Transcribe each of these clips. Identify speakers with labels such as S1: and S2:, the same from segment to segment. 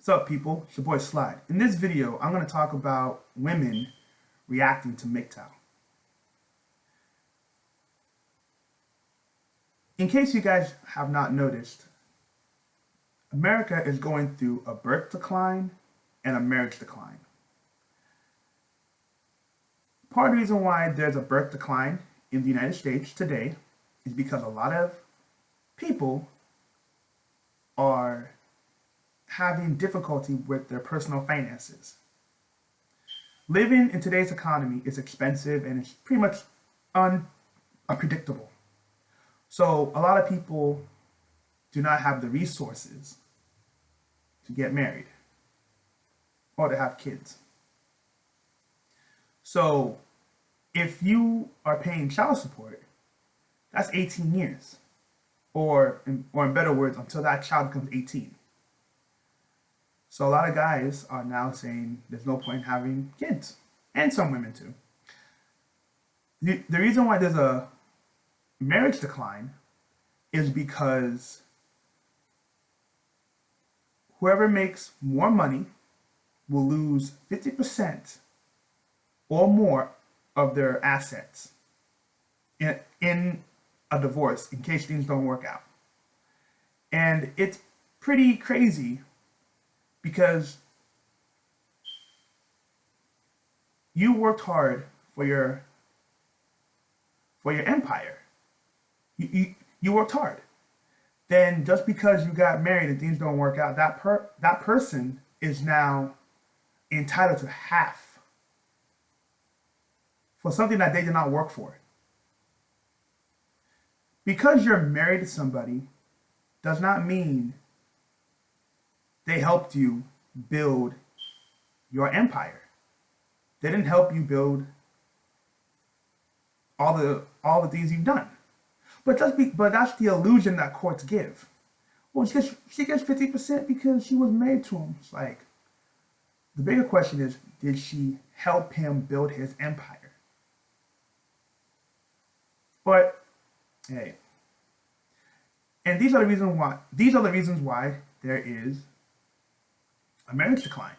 S1: What's up, people? It's your boy Slide. In this video, I'm going to talk about women reacting to MGTOW. In case you guys have not noticed, America is going through a birth decline and a marriage decline. Part of the reason why there's a birth decline in the United States today is because a lot of people are having difficulty with their personal finances. Living in today's economy is expensive and it's pretty much unpredictable. So a lot of people do not have the resources to get married or to have kids. So if you are paying child support, that's 18 years. Or in better words, until that child becomes 18. So a lot of guys are now saying there's no point in having kids, and some women too. The reason why there's a marriage decline is because whoever makes more money will lose 50% or more of their assets in a divorce in case things don't work out. And it's pretty crazy because you worked hard for your empire. You worked hard. Then just because you got married and things don't work out, that person is now entitled to half for something that they did not work for. Because you're married to somebody does not mean they helped you build your empire. They didn't help you build all the things you've done. But that's the illusion that courts give. Well, she gets 50% because she was married to him. It's like, the bigger question is, did she help him build his empire? But hey, and these are the reasons why there is a marriage decline.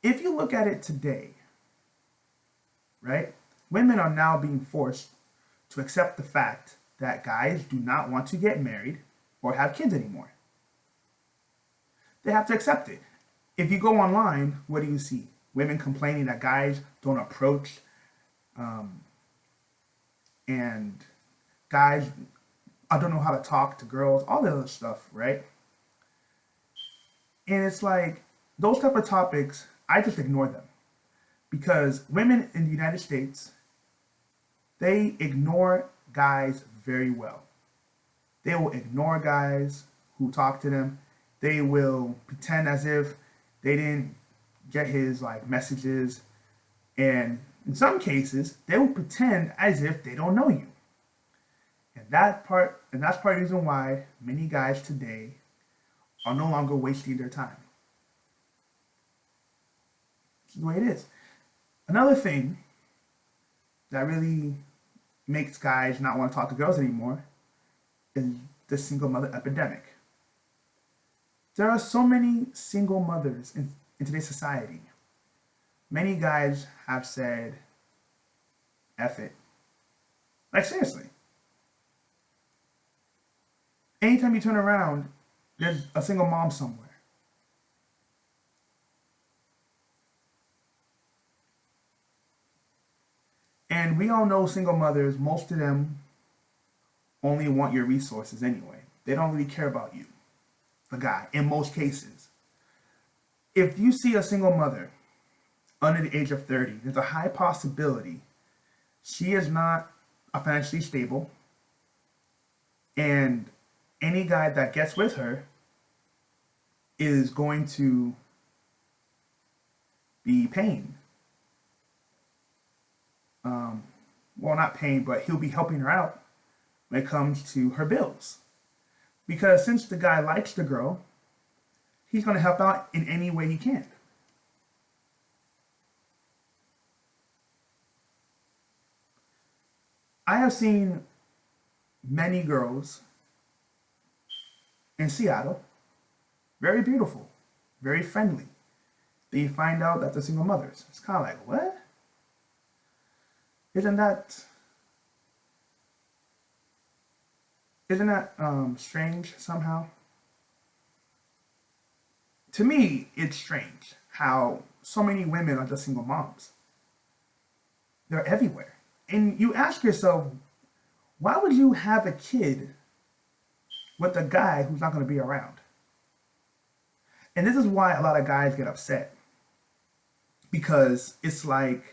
S1: If you look at it today, right, women are now being forced to accept the fact that guys do not want to get married or have kids anymore. They have to accept it. If you go online, what do you see? Women complaining that guys don't approach, and guys, I don't know how to talk to girls, all that other stuff, right? And it's like, those type of topics, I just ignore them. Because women in the United States, they ignore guys very well. They will ignore guys who talk to them. They will pretend as if they didn't get his messages. And in some cases, they will pretend as if they don't know you. And that's part of the reason why many guys today are no longer wasting their time. This is the way it is. Another thing that really makes guys not want to talk to girls anymore is the single mother epidemic. There are so many single mothers in today's society. Many guys have said, F it. Like, seriously. Anytime you turn around, there's a single mom somewhere. And we all know single mothers, most of them only want your resources anyway. They don't really care about you, the guy, in most cases. If you see a single mother under the age of 30, there's a high possibility she is not financially stable, and any guy that gets with her is going to be paying. Well, not paying, but he'll be helping her out when it comes to her bills. Because since the guy likes the girl, he's going to help out in any way he can. I have seen many girls in Seattle very beautiful, very friendly. Then you find out that they're single mothers. It's kind of like, what? Isn't that isn't that strange somehow? To me, it's strange how so many women are just single moms. They're everywhere. And you ask yourself, why would you have a kid with a guy who's not going to be around? And this is why a lot of guys get upset. Because it's like,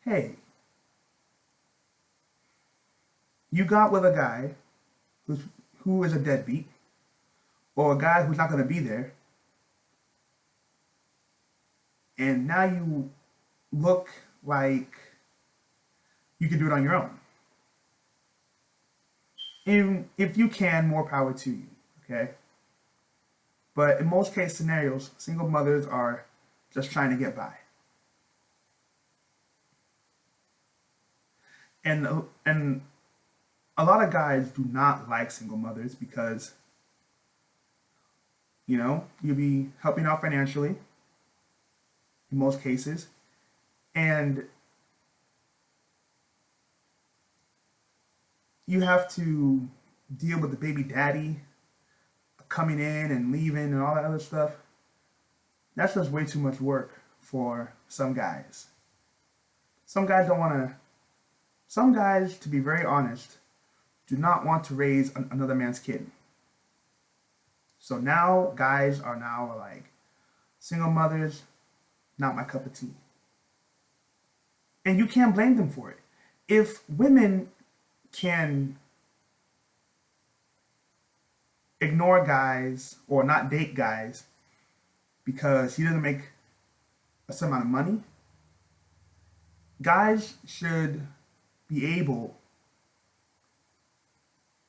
S1: hey, you got with a guy who is a deadbeat, or a guy who's not going to be there, and now you look like you can do it on your own. And if you can, more power to you, okay? But in most case scenarios, single mothers are just trying to get by. And a lot of guys do not like single mothers because, you'll be helping out financially in most cases, and you have to deal with the baby daddy coming in and leaving and all that other stuff. That's just way too much work for some guys. Some guys don't want to, some guys, to be very honest, do not want to raise another man's kid. So now guys are now like, single mothers, not my cup of tea. And you can't blame them for it. If women can ignore guys or not date guys because he doesn't make a certain amount of money, guys should be able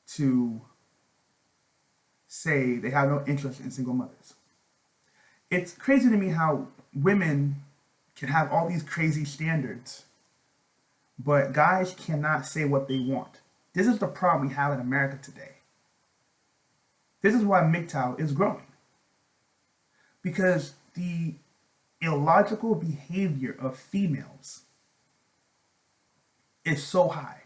S1: to say they have no interest in single mothers. It's crazy to me how women can have all these crazy standards, but guys cannot say what they want. This is the problem we have in America today. This is why MGTOW is growing. Because the illogical behavior of females is so high.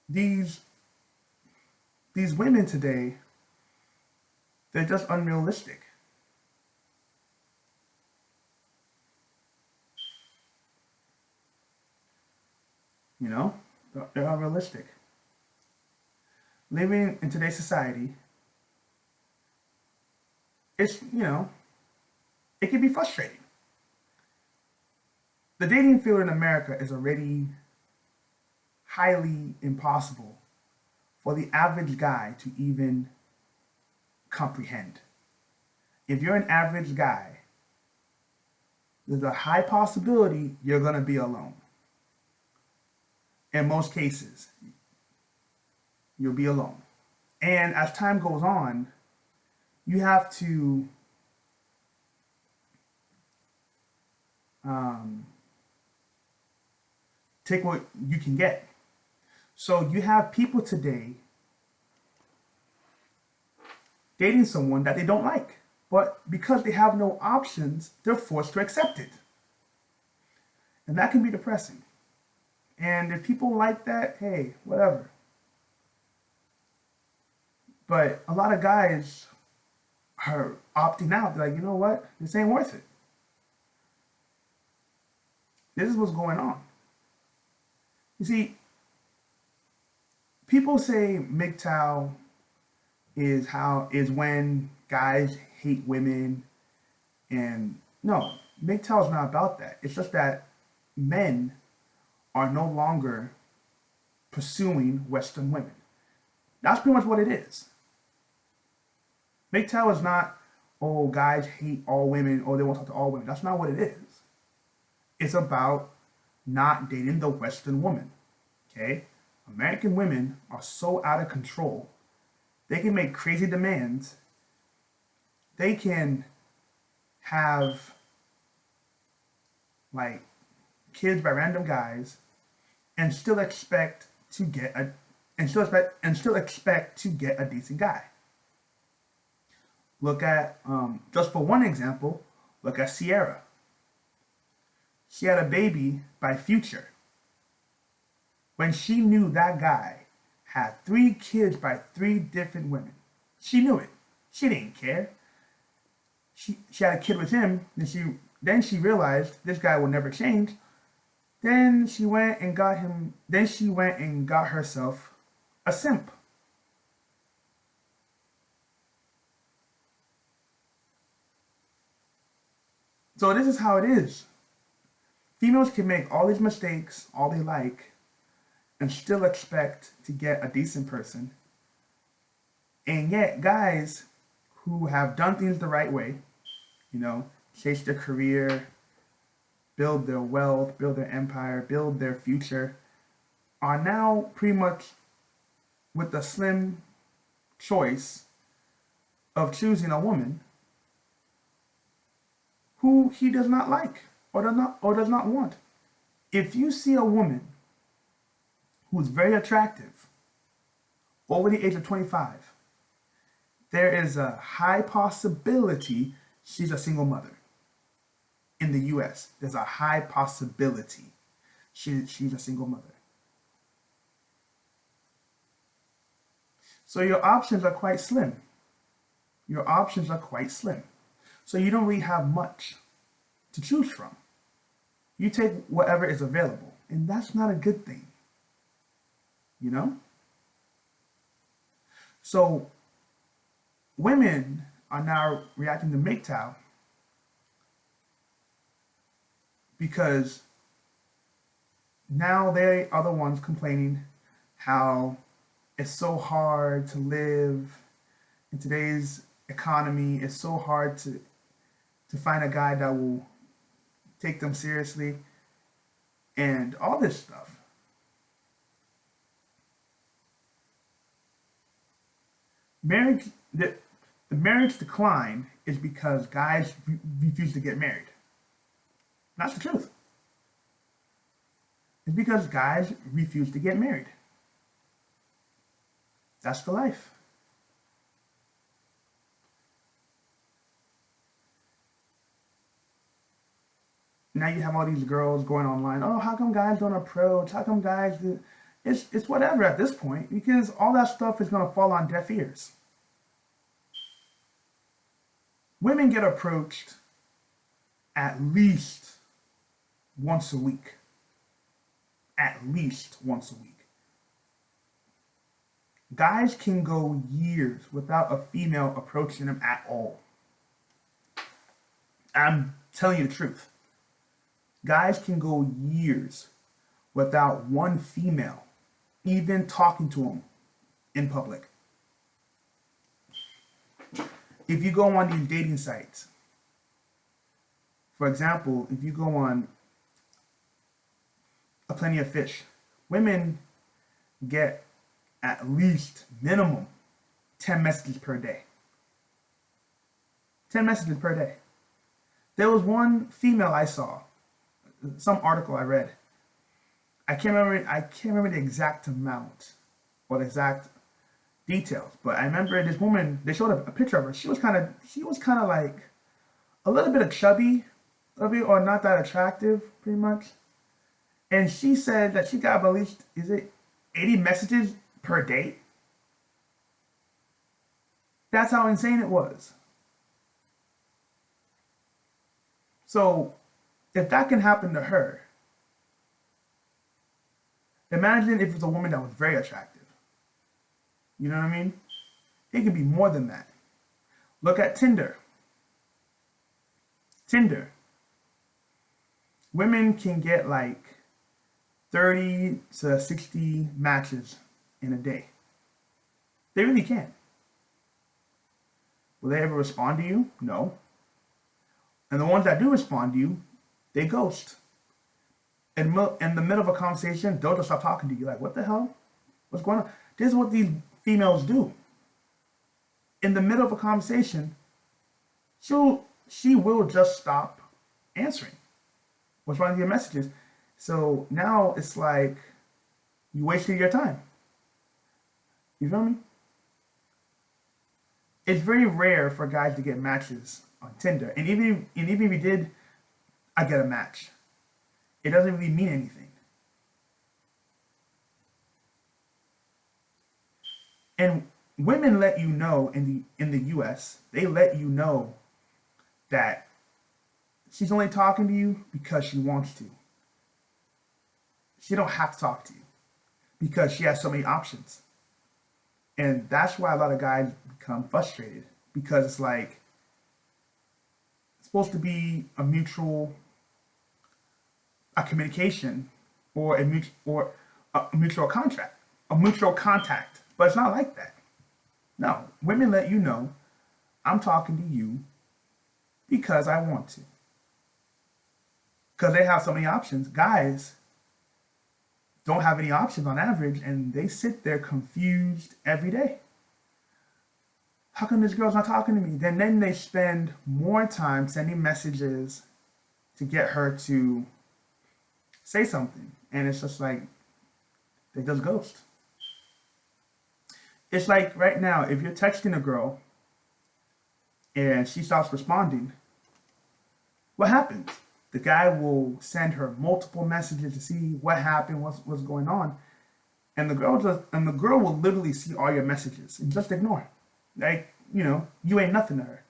S1: These women today, they're just unrealistic. They're unrealistic. Living in today's society, it's, it can be frustrating. The dating field in America is already highly impossible for the average guy to even comprehend. If you're an average guy, there's a high possibility you're going to be alone. In most cases, you'll be alone. And as time goes on, you have to take what you can get. So you have people today dating someone that they don't like, but because they have no options, they're forced to accept it. And that can be depressing. And if people like that, hey, whatever. But a lot of guys are opting out. They're like, you know what? This ain't worth it. This is what's going on. You see, people say MGTOW is when guys hate women, and no, MGTOW is not about that. It's just that men are no longer pursuing Western women. That's pretty much what it is. MGTOW is not, oh, guys hate all women, or they won't talk to all women. That's not what it is. It's about not dating the Western woman, okay? American women are so out of control. They can make crazy demands. They can have, like, kids by random guys and still expect to get and still expect to get a decent guy. Look at just for one example, look at Sierra. She had a baby by Future when she knew that guy had 3 kids by 3 different women. She knew it. She didn't care. She had a kid with him, and she realized this guy will never change. Then she went and got him. Then she went and got herself a simp. So this is how it is. Females can make all these mistakes, all they like, and still expect to get a decent person. And yet, guys who have done things the right way, chase their career, build their wealth, build their empire, build their future, are now pretty much with the slim choice of choosing a woman who he does not like or does not want. If you see a woman who's very attractive over the age of 25, there is a high possibility she's a single mother. In the US, there's a high possibility she's a single mother. So your options are quite slim. Your options are quite slim. So you don't really have much to choose from. You take whatever is available, and that's not a good thing. You know? So women are now reacting to MGTOW because now they are the ones complaining how it's so hard to live in today's economy. It's so hard to find a guy that will take them seriously and all this stuff. Marriage, the marriage decline is because guys refuse to get married. That's the truth. It's because guys refuse to get married. That's the life. Now you have all these girls going online. Oh, how come guys don't approach? How come guys do? It's whatever at this point, because all that stuff is going to fall on deaf ears. Women get approached at least once a week. At least once a week. Guys can go years without a female approaching them at all. I'm telling you the truth. Guys can go years without one female even talking to them in public. If you go on these dating sites, for example, if you go on a Plenty of Fish, women get at least minimum 10 messages per day. 10 messages per day. There was one female I saw, some article I read. I can't remember the exact amount or the exact details, but I remember this woman, they showed a picture of her. She was kind of like a little bit of chubby, or not that attractive, pretty much. And she said that she got at least, 80 messages per day? That's how insane it was. So, if that can happen to her, imagine if it's a woman that was very attractive. You know what I mean? It could be more than that. Look at Tinder. Tinder. Women can get like 30 to 60 matches in a day. They really can. Will they ever respond to you? No. And the ones that do respond to you, they ghost. In the middle of a conversation, they'll just stop talking to you. Like, what the hell? What's going on? This is what these females do. In the middle of a conversation, she will just stop answering. What's wrong with your messages? So now it's like you wasted your time. You feel me? It's very rare for guys to get matches on Tinder. And even if you did, I get a match. It doesn't really mean anything. And women let you know in the US, they let you know that she's only talking to you because she wants to. She don't have to talk to you because she has so many options. And that's why a lot of guys become frustrated because it's like it's supposed to be a communication or a mutual contract, a mutual contact, but it's not like that. No, women let you know I'm talking to you because I want to. Because they have so many options. Guys don't have any options on average, and they sit there confused every day. How come this girl's not talking to me? Then they spend more time sending messages to get her to say something. And it's just like they just ghost. It's like right now, if you're texting a girl and she stops responding, what happens? The guy will send her multiple messages to see what happened, what's going on, and the girl will literally see all your messages and just ignore. Like, you ain't nothing to her.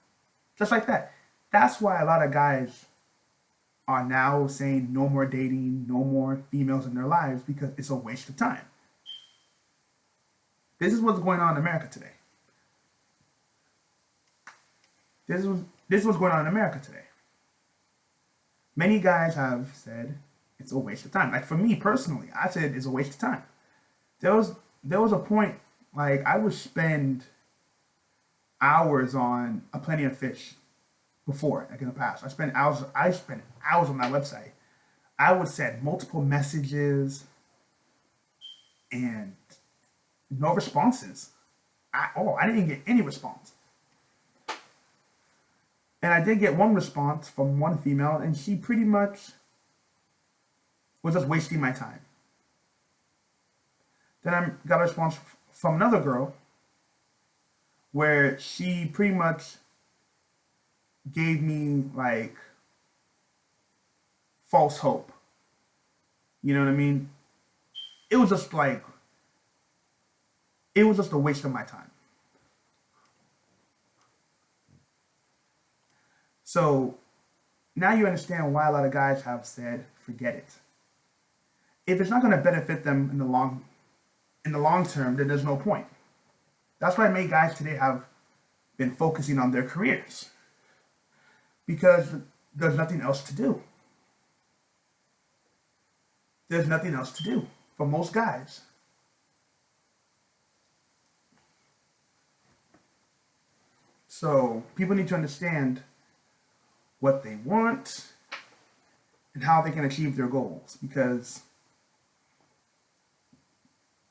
S1: Just like that. That's why a lot of guys are now saying no more dating, no more females in their lives, because it's a waste of time. This is what's going on in America today. This is what's going on in America today. Many guys have said it's a waste of time. Like for me personally, I said it's a waste of time. There was a point like I would spend hours on a Plenty of Fish before, like in the past. I spent hours on that website. I would send multiple messages and no responses at all. I didn't get any response. And I did get one response from one female, and she pretty much was just wasting my time. Then I got a response from another girl where she pretty much gave me like false hope. You know what I mean? It was just a waste of my time. So now you understand why a lot of guys have said, forget it. If it's not going to benefit them in the long term, then there's no point. That's why many guys today have been focusing on their careers. Because there's nothing else to do. There's nothing else to do for most guys. So people need to understand what they want and how they can achieve their goals, because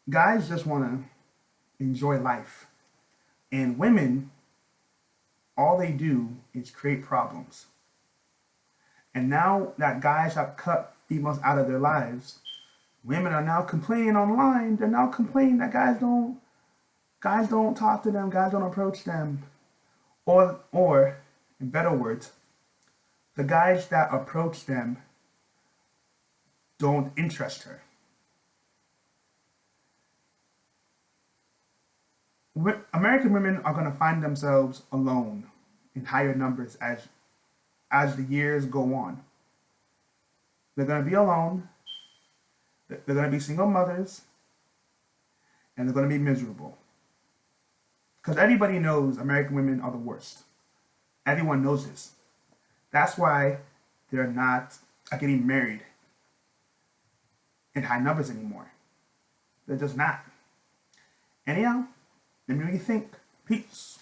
S1: guys just want to enjoy life, and women, all they do is create problems. And now that guys have cut females out of their lives, women are now complaining online. They're now complaining that guys don't talk to them, guys don't approach them, or in better words, the guys that approach them don't interest her. American women are going to find themselves alone in higher numbers as the years go on. They're going to be alone. They're going to be single mothers, and they're going to be miserable. Because everybody knows American women are the worst. Everyone knows this. That's why they're not getting married in high numbers anymore. They're just not. Anyhow, let me know what you think. Peace.